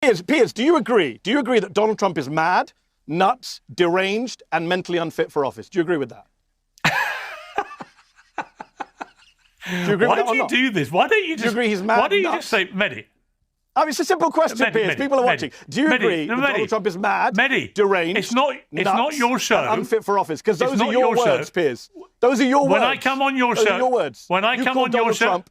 Piers, do you agree? Do you agree that Donald Trump is mad, nuts, deranged, and mentally unfit for office? Do you agree with that? Do you agree with that or not? Why do you do this? Why don't you just... Do you agree he's mad, why don't you nuts? just say, Mehdi? I mean, it's a simple question, Piers. People are watching. Do you agree that Donald Trump is mad, deranged, it's not your show, and unfit for office? Because those are your words, Piers. Those are your words. When I come on your show, those are your words. When I come on your show,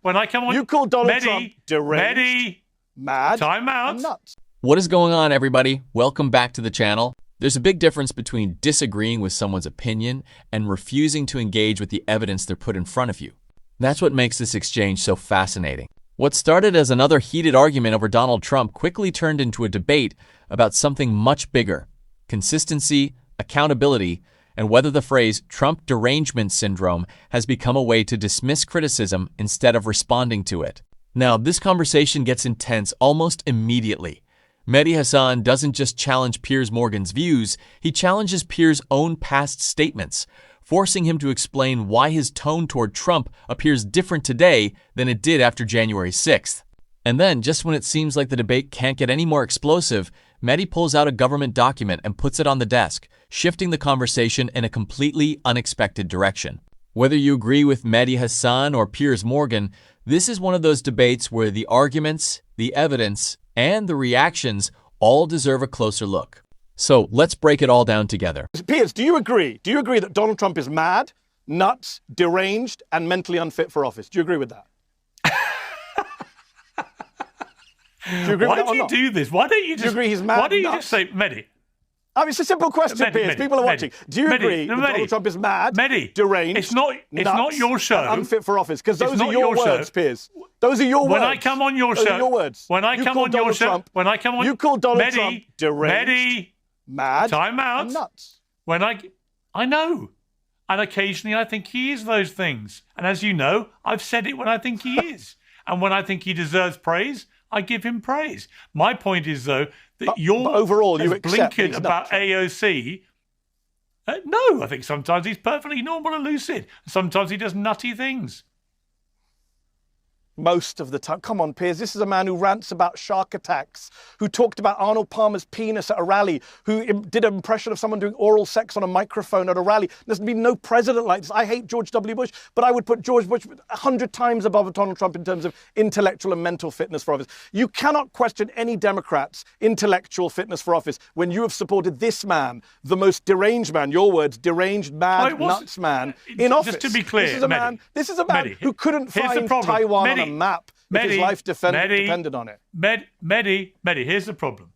you call Donald Trump deranged, mad, time out, and nuts. What is going on, everybody? Welcome back to the channel. There's a big difference between disagreeing with someone's opinion and refusing to engage with the evidence they're put in front of you. That's what makes this exchange so fascinating. What started as another heated argument over Donald Trump quickly turned into a debate about something much bigger: consistency, accountability, and whether the phrase Trump derangement syndrome has become a way to dismiss criticism instead of responding to it. Now, this conversation gets intense almost immediately. Mehdi Hasan doesn't just challenge Piers Morgan's views, he challenges Piers' own past statements, forcing him to explain why his tone toward Trump appears different today than it did after January 6th. And then, just when it seems like the debate can't get any more explosive, Mehdi pulls out a government document and puts it on the desk, shifting the conversation in a completely unexpected direction. Whether you agree with Mehdi Hasan or Piers Morgan, this is one of those debates where the arguments, the evidence, and the reactions all deserve a closer look. So let's break it all down together. Piers, do you agree? Do you agree that Donald Trump is mad, nuts, deranged, and mentally unfit for office? Do you agree with that? Do you agree with that or not? Why do you do this? Why don't you just... Do you agree he's mad, why don't you nuts? just say, Mehdi? I mean, it's a simple question, Piers. People are watching. Do you agree that Donald Trump is mad, deranged, it's not your show, and unfit for office? Because those are your words, Piers. Those are your words. When I come on your show, those are your words. When I come on your show, when I come on, you call Donald Trump deranged, mad, time out, and nuts. When I know, and occasionally I think he is those things. And as you know, I've said it when I think he is, and when I think he deserves praise, I give him praise. My point is, though, that you're overall you accept blinkered about AOC. No, I think sometimes he's perfectly normal and lucid. Sometimes he does nutty things. Most of the time. Come on, Piers. This is a man who rants about shark attacks, who talked about Arnold Palmer's penis at a rally, who did an impression of someone doing oral sex on a microphone at a rally. There's been no president like this. I hate George W. Bush, but I would put George Bush 100 times above Donald Trump in terms of intellectual and mental fitness for office. You cannot question any Democrat's intellectual fitness for office when you have supported this man, the most deranged man, your words, deranged, mad, nuts man, in office. Just to be clear, this is a man who couldn't find Taiwan on a map if his life depended on it. Mehdi, here's the problem.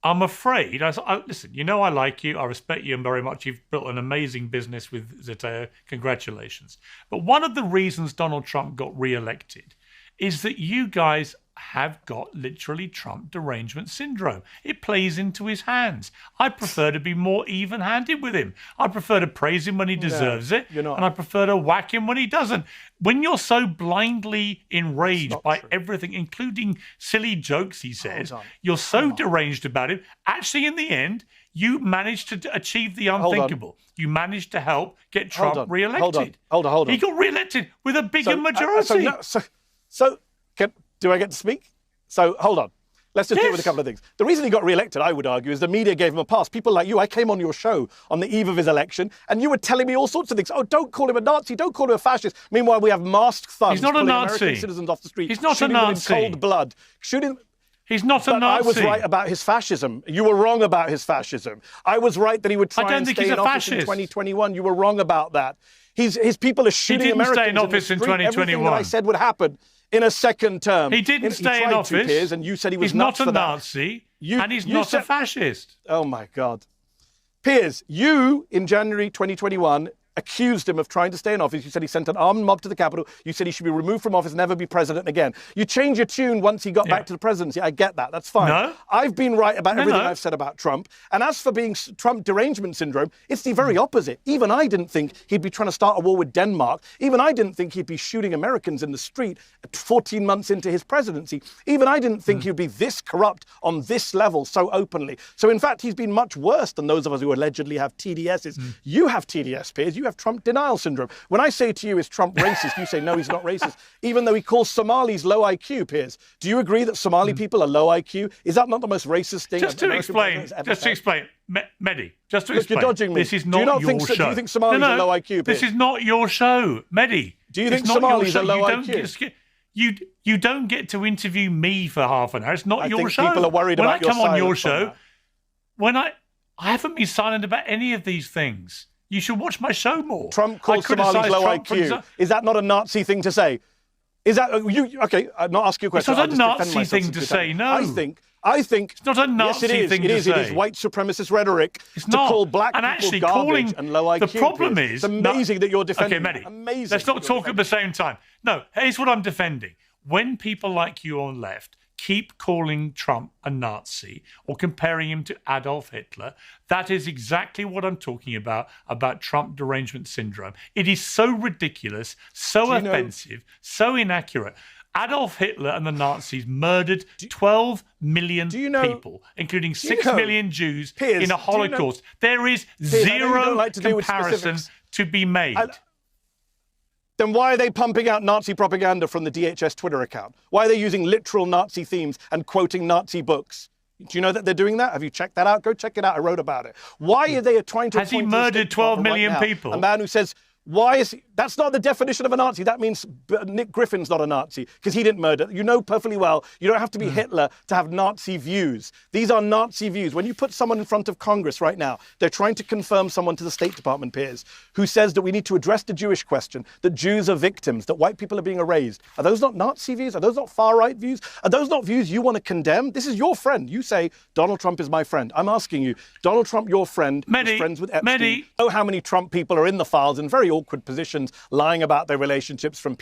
I'm afraid, listen, you know I like you, I respect you very much. You've built an amazing business with Zeteo. Congratulations. But one of the reasons Donald Trump got re-elected is that you guys have got literally Trump derangement syndrome. It plays into his hands. I prefer to be more even-handed with him. I prefer to praise him when he deserves it, and I prefer to whack him when he doesn't. When you're so blindly enraged by everything, including silly jokes he says, you're so deranged about it. Actually, in the end, you managed to achieve the unthinkable. You managed to help get Trump re-elected. Hold on. He got re-elected with a bigger majority. Do I get to speak? So, hold on. Let's just deal with a couple of things. The reason he got re-elected, I would argue, is the media gave him a pass. People like you, I came on your show on the eve of his election, and you were telling me all sorts of things. Oh, don't call him a Nazi, don't call him a fascist. Meanwhile, we have masked thugs pulling American citizens off the street. He's not a Nazi. In cold blood. He's not a Nazi. I was right about his fascism. You were wrong about his fascism. I was right that he would try and stay in office in 2021. You were wrong about that. His people are shooting Americans stay in office in 2021. Everything that I said would happen in a second term. He didn't stay in office. Piers, and you said he was he's nuts not a for that. Nazi, and he's not a fascist. Oh, my God. Piers, you, in January 2021, accused him of trying to stay in office. You said he sent an armed mob to the Capitol. You said he should be removed from office, never be president again. You changed your tune once he got back to the presidency. I get that. That's fine. No. I've been right about everything I've said about Trump. And as for being Trump derangement syndrome, it's the very opposite. Even I didn't think he'd be trying to start a war with Denmark. Even I didn't think he'd be shooting Americans in the street 14 months into his presidency. Even I didn't think he'd be this corrupt on this level so openly. So, in fact, he's been much worse than those of us who allegedly have TDSs. You have TDS, Piers. you have Trump denial syndrome. When I say to you, is Trump racist? You say, no, he's not racist, even though he calls Somalis low IQ, Piers. Do you agree that Somali people are low IQ? Is that not the most racist thing? Just to explain, Mehdi, just to explain. Look, you're dodging me. This is not your show. Do you think Somalis are low IQ, Piers? This is not your show, Mehdi. Do you think Somalis are low IQ? You don't get to interview me for half an hour. It's not your show. People are worried about your silence. When I come on your show, I haven't been silent about any of these things. You should watch my show more. Trump calls Somalis low IQ. Is that not a Nazi thing to say? Is that okay? I'm not asking you a question. It's not a Nazi thing to say. No, I think it's not a Nazi thing to say. It is white supremacist rhetoric to call black people garbage and low IQ. The problem is, it's amazing that you're defending. Okay, Mehdi, amazing. Let's not talk at the same time. No, here's what I'm defending. When people like you on left keep calling Trump a Nazi or comparing him to Adolf Hitler, that is exactly what I'm talking about Trump derangement syndrome. It is so ridiculous, so offensive, so inaccurate. Adolf Hitler and the Nazis murdered 12 million people, including 6 million Jews in a Holocaust. There is zero comparison to be made. Then why are they pumping out Nazi propaganda from the DHS Twitter account? Why are they using literal Nazi themes and quoting Nazi books? Do you know that they're doing that? Have you checked that out? Go check it out. I wrote about it. Why are they trying to... Has he murdered 12 million people? A man who says... Why is he? That's not the definition of a Nazi. That means Nick Griffin's not a Nazi because he didn't murder. You know perfectly well, you don't have to be Hitler to have Nazi views. These are Nazi views. When you put someone in front of Congress right now, they're trying to confirm someone to the State Department, Piers, who says that we need to address the Jewish question, that Jews are victims, that white people are being erased. Are those not Nazi views? Are those not far-right views? Are those not views you want to condemn? This is your friend. You say, Donald Trump is my friend. I'm asking you, Donald Trump, your friend, was friends with Epstein. You know how many Trump people are in the files in very awkward positions, lying about their relationships, from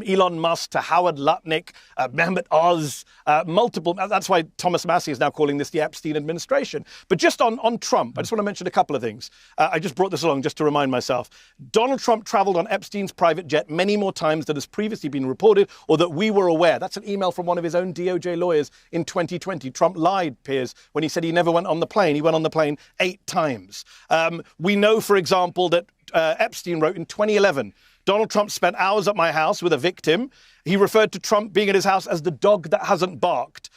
Elon Musk to Howard Lutnick, Mehmet Oz, multiple. That's why Thomas Massie is now calling this the Epstein administration. But just on Trump, I just want to mention a couple of things. I just brought this along just to remind myself. Donald Trump traveled on Epstein's private jet many more times than has previously been reported or that we were aware. That's an email from one of his own DOJ lawyers in 2020. Trump lied, Piers, when he said he never went on the plane. He went on the plane 8 times. We know, for example, that Epstein wrote in 2011, Donald Trump spent hours at my house with a victim. He referred to Trump being at his house as the dog that hasn't barked.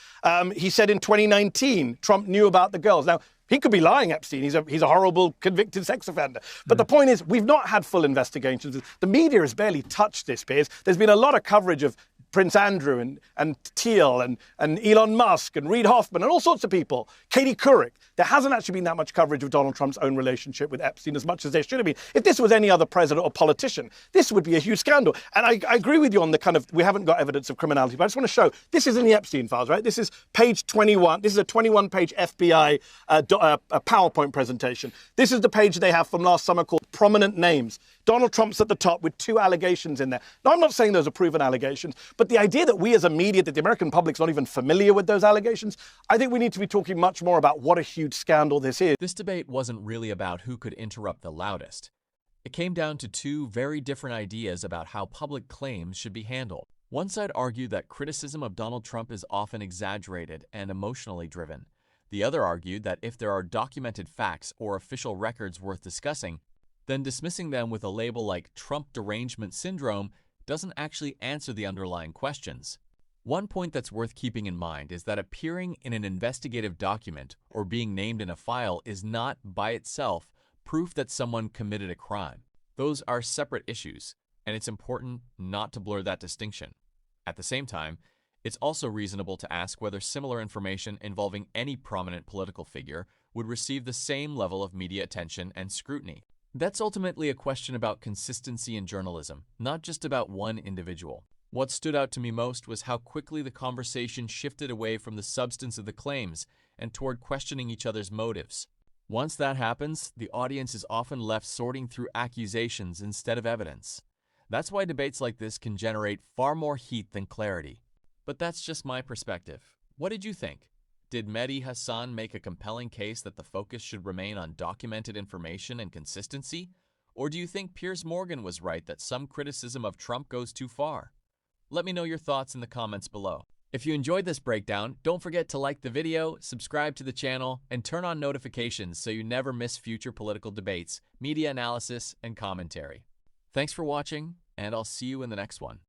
He said in 2019, Trump knew about the girls. Now, he could be lying, Epstein. He's a horrible convicted sex offender. But the point is, we've not had full investigations. The media has barely touched this, Piers. There's been a lot of coverage of Prince Andrew and Thiel and Elon Musk and Reid Hoffman and all sorts of people. Katie Couric. There hasn't actually been that much coverage of Donald Trump's own relationship with Epstein as much as there should have been. If this was any other president or politician, this would be a huge scandal. And I agree with you on the kind of, we haven't got evidence of criminality, but I just want to show, this is in the Epstein files, right? This is page 21. This is a 21-page FBI a PowerPoint presentation. This is the page they have from last summer called Prominent Names. Donald Trump's at the top with 2 allegations in there. Now, I'm not saying those are proven allegations, but the idea that we as a media, that the American public's not even familiar with those allegations, I think we need to be talking much more about what a huge scandal this is. This debate wasn't really about who could interrupt the loudest. It came down to 2 very different ideas about how public claims should be handled. One side argued that criticism of Donald Trump is often exaggerated and emotionally driven. The other argued that if there are documented facts or official records worth discussing, then dismissing them with a label like Trump derangement syndrome doesn't actually answer the underlying questions. One point that's worth keeping in mind is that appearing in an investigative document or being named in a file is not, by itself, proof that someone committed a crime. Those are separate issues, and it's important not to blur that distinction. At the same time, it's also reasonable to ask whether similar information involving any prominent political figure would receive the same level of media attention and scrutiny. That's ultimately a question about consistency in journalism, not just about one individual. What stood out to me most was how quickly the conversation shifted away from the substance of the claims and toward questioning each other's motives. Once that happens, the audience is often left sorting through accusations instead of evidence. That's why debates like this can generate far more heat than clarity. But that's just my perspective. What did you think? Did Mehdi Hasan make a compelling case that the focus should remain on documented information and consistency? Or do you think Piers Morgan was right that some criticism of Trump goes too far? Let me know your thoughts in the comments below. If you enjoyed this breakdown, don't forget to like the video, subscribe to the channel, and turn on notifications so you never miss future political debates, media analysis, and commentary. Thanks for watching, and I'll see you in the next one.